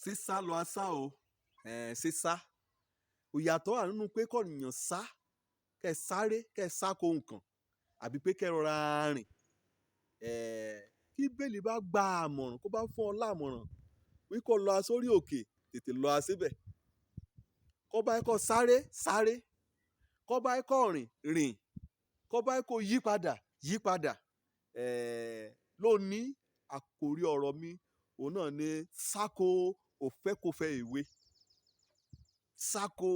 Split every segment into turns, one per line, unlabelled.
sísá lọ asá o sísá ìyàtọ̀ wà nínú pé kọ́nìyàn sá kẹ́ sáré kẹ́ sáko nǹkan àbí pé kẹ́ rọra rìn kí bẹ́ẹ̀lì bá gba àmọ̀ràn kó bá fún ọ lámọ̀ràn wí kó lọ sórí òkè tètè lọ síbẹ̀ kó bá kó sáré sáré kó bá kó rìn rìn kó bá kó yí padà lónìí àkòrí ọ̀rọ̀ mi òun náà ni sáko òfẹ́kúfẹ́ èwe sáko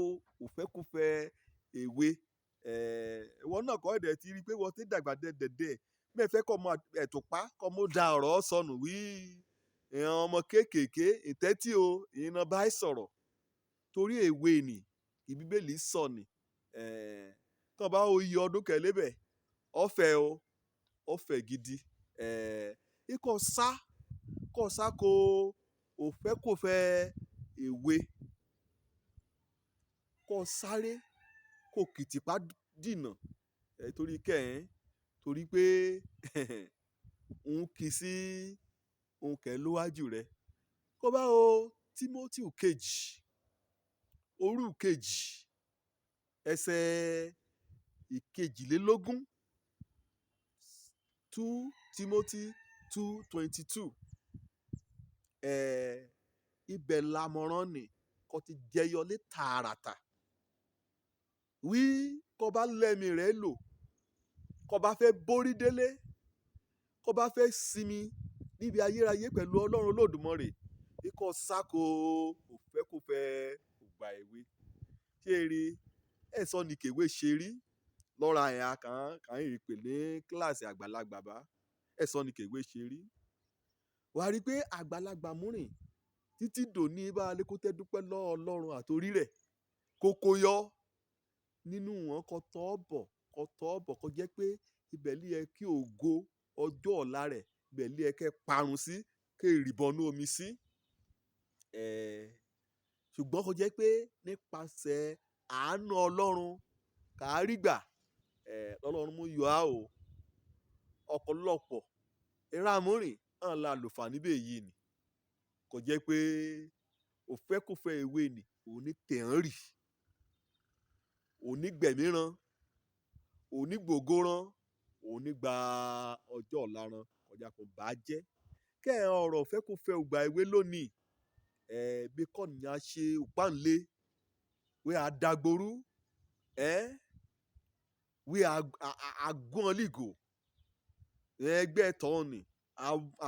òfẹ́kúfẹ́ èwe ìwọ náà kọ́ ẹ̀dẹ̀ ti rí i pé wọ́n ti dàgbà dẹ̀dẹ̀ bẹ́ẹ̀ fẹ́ kọ́ ọmọ ẹ̀tùpá kọ́ ọmọ da ọ̀rọ̀ sọnù wí ìran ọmọ kéékèèké ìtẹ́tí o ìran bá sọ̀rọ̀ torí èwe nì ìbíbélì sọ nì kàn bá oyè ọdún kẹlẹ́bẹ̀ ọ̀fẹ́ gidi ikọ̀ sá kọ́ sáko òfẹ́kúfẹ́ èwe kọ́ sáré kò kìtìpá dìnà torí torí pé òun kì í sí òun kẹ́ lówájú rẹ̀ kó bá o Tímótì kejì orí kejì ẹsẹ̀ ìkejìlélógún 2 Timothy 2:22 ibẹ̀ làmọ̀ràn ni kò ti jẹyọ lé tààràtà wí kó bá lẹ́mí rẹ̀ lò kó bá fẹ́ borí délé kó bá fẹ́ sinmi níbi ayérayé pẹ̀lú Ọlọ́run Olódùmarè ikọ̀ sáko òfẹ́kúfẹ́ ògbà èwe ṣé eré ẹ̀sọ́ ni kèwé ṣe rí lọ́ra ẹ̀yà kàn ń pè ní kíláàsì àgbàlagbà bá ẹ̀sọ́ ni kèwé ṣe rí wàá rí i pé àgbàlagbà múrìn títí dòní bá alékótẹ́ dúpẹ́ lọ́wọ́ Ọlọ́run àtorí rẹ̀ kókó yọ nínú wọn kó tọ́ bọ̀ kó jẹ́ pé ibẹ̀ lé ẹ kí ògo ọjọ́ ọ̀la rẹ̀ ibẹ̀ lé ẹ kẹ́ parun sí kẹ́ ìrìbọnú omi sí ṣùgbọ́n kó jẹ́ pé nípasẹ̀ àánú Ọlọ́run kàárí gbà Ọlọ́run mú yọ á o ọ̀pọ̀lọpọ̀ ìràmúrìn hàn la lòfà níbẹ̀ yìí ni kò jẹ́ pé òfẹ́kúfẹ́ èwe ni òun ní tẹ̀hán rì òun ní gbẹ̀míran òun ní gbògóran òun ní gba ọjọ́ ọ̀la ran kọjá kò bá jẹ́ kẹ́ ẹ̀ ọ̀rọ̀ òfẹ́kúfẹ́ ògbà èwe lónìí bí kọ́nìyàn ṣe òpáǹlé wí àdàgbòrú wí àgúnọ̀lìgò ẹgbẹ́ tọ́ọ̀nì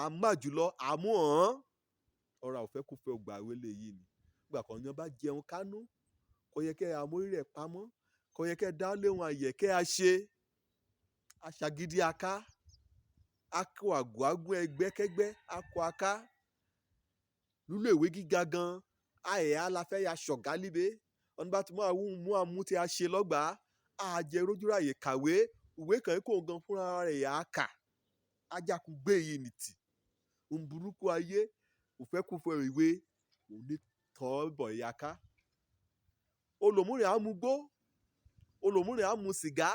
àmàjùlọ àmúhàn ọ̀rọ̀ òfẹ́kúfẹ́ ògbà èwe lè yìí ni gbà kọ́nìyàn bá jẹun kánú kò yẹ kẹ́ amórí rẹ̀ pamọ́ kò yẹ kẹ́ dá léwọn àyẹ̀ kẹ́ a ṣe aṣàgídí aká akọ àgùágún ẹgbẹ́kẹ́gbẹ́ akọ aká lúlò ìwé gíga gan àyẹ̀ aláfẹ́ ya ṣọ̀gá líbe ọ̀nà bá ti mú àmú tí a ṣe lọ́gbàá àjẹ rójúráyè kàwé ìwé kan kò gan fúnra rẹ̀ yà á kà ajákun gbé yìí nìtì ń burúkú ayé òfẹ́kúfẹ́ ìwé òní tọ́ bọ̀ ìyá ká olòmúrìn àmugbó olòmúrìn àmu sìgá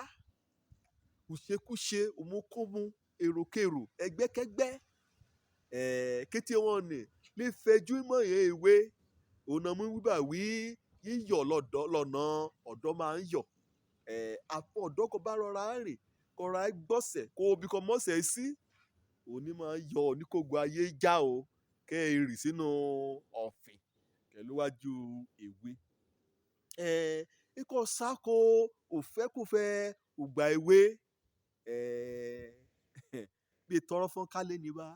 òṣekúṣe òmùkúmu èròkèrò ẹgbẹ́kẹ́gbẹ́ kété wọn ni lè fẹjú mọ́ ìyẹn ìwé ònà mú wíwà wí yíyọ̀ lọ́nà ọ̀dọ́ máa ń yọ̀ àpò ọ̀dọ́ kò bá rọra rìn kò ra gbọ́sẹ̀ kò bí kò mọ́sẹ̀ sí òní máa ń yọ oníkógo ayé já o kẹ́ ẹ rì sínú ọ̀fìn kẹlúwájú èwe ikọ̀ sáko òfẹ́kúfẹ́ ògbà èwe bí tọrọ fún kálẹ̀ ní bá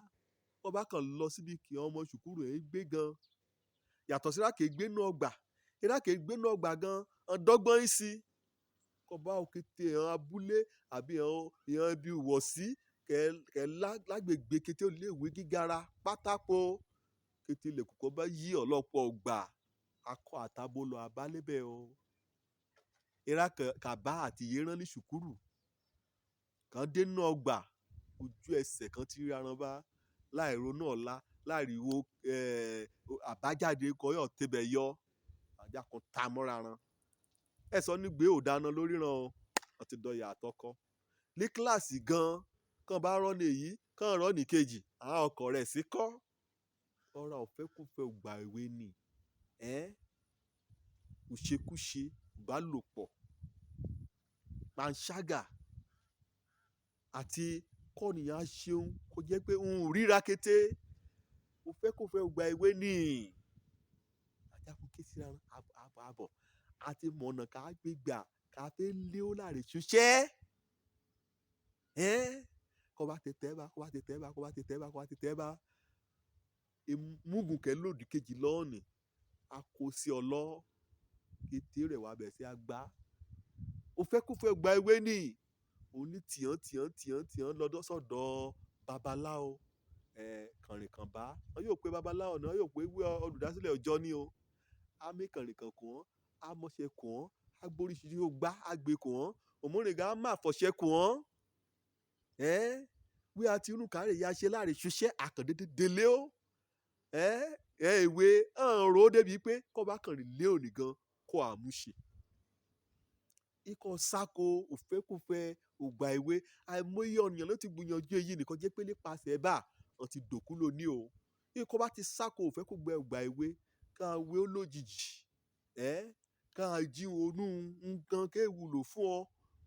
wọ́n bá kàn lọ síbi kí ọmọ ṣùkúrù ẹ̀ gbé gan yàtọ̀ sí rákè gbénú ọgbà rákè gbénú ọgbà gan ọ̀dọ́gbọ́n yín sí kọ́ bá òkété ẹ̀hán abúlé àbí ẹ̀hán ibi ìwọ̀sí kẹ́ lágbègbè kété iléèwé gígara pátákó kété ilẹ̀kùn kọ́ bá yí ọ̀lọ́pọ̀ ọgbà akọ àtàbó lọ abálébẹ̀ o ìrà kàbá àti ìyérán ní ṣùkúrù kan dénú ọgbà ojú ẹsẹ̀ kan ti rí aran bá láì ronú ọ̀la láìríwo àbájáde kọyọ̀ tẹbẹ̀ yọ ajá kan ta mọ́ra ran ẹ sọ nígbè ò dáná lórí ran o wọ́n ti dọ̀yà àtọkọ ní kíláàsì gan kàn bá rọ́ọ̀nì èyí kàn rọ́ọ̀nì kejì àwọn ọkọ̀ rẹ̀ sí kọ́ ọ̀rọ̀ ọ̀fẹ́kùfẹ́ ògbà èwe ni ìṣekúṣe, ìbálòpọ̀, panṣágà àti kọ́nìyàn ṣeun kó jẹ́ pé òun ríra kété òfẹ́kùfẹ́ ògbà èwe ni ajákun ké síra àbọ̀ àti mọ̀nà ká gbégbà ká fẹ́ lé ó láre ṣuṣẹ́ kọ́ bá ti tẹ́ bá múgùnkẹ́ lòdì kejì lọ́ọ̀nì a kó sí ọlọ́ kété rẹ̀ wá bẹ̀ sí agbá òfẹ́kùfẹ́ ògbà èwe ni òun ní tìyàn lọ́dọ̀ sọ̀dọ̀ babaláwo kànrìnkànbá wọn yóò pe babaláwo náà yóò pe olùdásílẹ̀ ọjọ́ ní o á mí kànrìnkàn kù wọ́n á mọ̀ṣẹ́ kù wọ́n á gbóríṣiríṣi ó gbá á gbé kù wọ́n òmùrìngà á má fọ̀ṣẹ́ kù wọ́n wí àti irun kárẹ̀ ya ṣe láàrin ṣiṣẹ́ àkàndédé délé ó ìwé ro débi pé kọ́ bá kàn rí lé òní gan kó àmúṣe ikọ̀ SÁKO òfẹ́kùfẹ́ ògbà èwe àìmọye ọ̀nìyàn ló ti gbìyànjú èyí nìkan jẹ́ pé nípasẹ̀ bá wọn ti dòkú lóní o ikọ̀ bá ti SÁKO òfẹ́kùfẹ́ ògbà èwe ká wé ó lójijì ká jí onú nǹkan ké wúlò fún ọ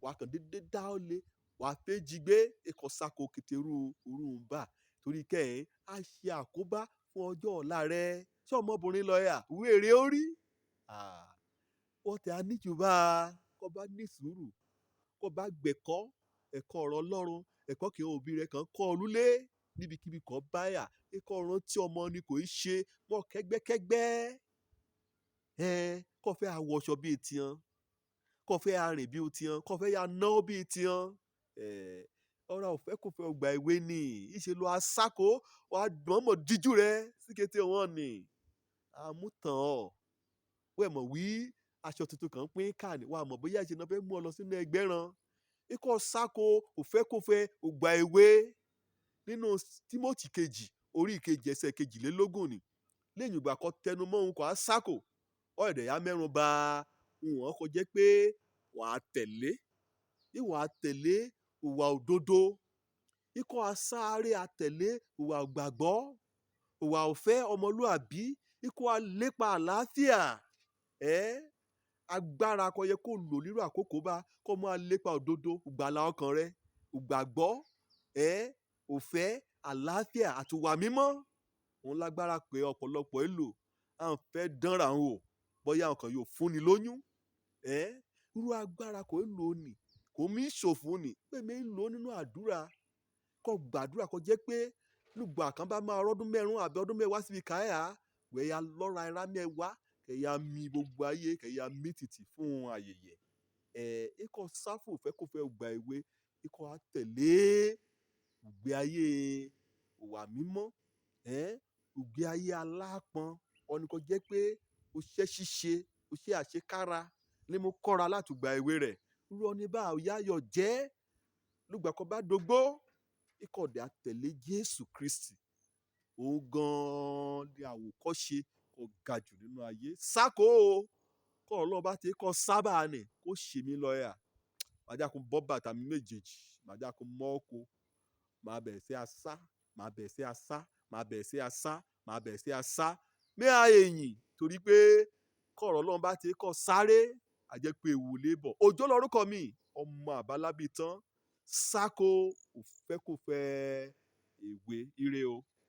wà kàn dédé dá ọ lé wà fẹ́ jí gbé ikọ̀ SÁKO kìtìrú òrùn bá torí kẹ́hìn á ṣe àkóbá fún ọjọ́ ọ̀la rẹ ṣé ọmọbìnrin lọ́ọ̀yà wéèrè ó rí wọ́n tẹ aníjùbá kọ́ bá ní sùúrù kọ́ bá gbẹ̀kọ́ ẹ̀kọ́ ọ̀rọ̀ Ọlọ́run ẹ̀kọ́ kí òbí rẹ̀ kàn kọ́ ọlúlé níbikíbi kan báyà ẹ̀kọ́ ọ̀rọ̀ tí ọmọ ni kò í ṣe mọ́ kẹ́gbẹ́kẹ́gbẹ́ kọ́ fẹ́ àwọ̀ṣọ bíi tiẹ̀ kọ́ fẹ́ arìn bíi tiẹ̀ kọ́ fẹ́ ya ná bíi tiẹ̀ ọ̀rọ̀ òfẹ́kùfẹ́ ògbà èwe ni ìṣe lọ SÁKO wà á mọ̀ọ́mọ̀ díjú rẹ sí kété wọn ni àmútàn ọ̀ wẹ́ẹ̀ mọ̀ wí aṣọ tuntun kan pín káàní wà mọ̀ bóyá ìṣe náà fẹ́ mú ọ lọ sínú ẹgbẹ́ ran ikọ̀ SÁKO òfẹ́kùfẹ́ ògbà èwe nínú Tímótì kejì orí ìkejì ẹsẹ̀ kejìlélógún ni lẹ́yìn ìgbà kan tẹnu mọ́ ohun kan SÁKO ọ̀ẹ́dẹ̀ yá mẹ́rùn bà wọn kò jẹ́ pé wà á tẹ̀lé ìwà tẹ̀lé ìwà òdodo ikọ̀ asáré àtẹ̀lé ìwà ògbàgbọ́ ìwà òfẹ́ ọmọlúàbí ikọ̀ alépa àlàáfíà agbára kò yẹ kó lò nírú àkókò bá kó máa lépa òdodo ìgbàlà ọkàn rẹ ìgbàgbọ́ òfẹ́ àlàáfíà àti ìwà mímọ́ òun lágbára pé ọ̀pọ̀lọpọ̀ èlò à ń fẹ́ dánra hàn o bóyá ọkàn yóò fúnni lóyún irú agbára kò ń lò ní kò mí ṣòfò ní pé mi ń lò nínú àdúrà kó gbàdúrà kó jẹ́ pé lùgbà kan bá máa rọ́dún mẹ́rún àbí ọdún mẹ́wàá síbi káyà wẹ̀yà lọ́ra ẹ̀rá mẹ́wàá kẹ̀yà mi gbogbo ayé kẹ̀yà mi tìtì fún ayẹyẹ ikọ̀ SÁKO òfẹ́kùfẹ́ ògbà èwe ikọ̀ àtẹ̀lé ìgbé ayé ìwà mímọ́ ìgbé ayé alápọn ọ̀nì kan jẹ́ pé o ṣẹ́ ṣíṣe o ṣe àṣekára ní mo kọ́ra láti gba ìwé rẹ̀ irú ọ̀nì bá òyáyọ̀ jẹ́ lùgbà kan bá dogbó ikọ̀ ọ̀dẹ̀ àtẹ̀lé Jésù Kristi òun gan-an ni àwòkọ́ṣe kò ga jù nínú ayé SÁKO kọ́ ọlọ́run bá ti kọ́ sábà ni kó ṣe mí lọ́ọ̀yà màjákun bọ́ bàtà mi méjèèjì màjákun mọ́ ọ́kọ màá bẹ̀rẹ̀ sí asá màá bẹ̀rẹ̀ sí asá màá bẹ̀rẹ̀ sí asá màá bẹ̀rẹ̀ sí asá mí àyèyìn torí pé kọ́ ọlọ́run bá ti kọ́ sáré àjẹpé ewu lébọ̀ òjò lórúkọ mi ọmọ àbálábí tán SÁKO òfẹ́kùfẹ́ èwe ire o.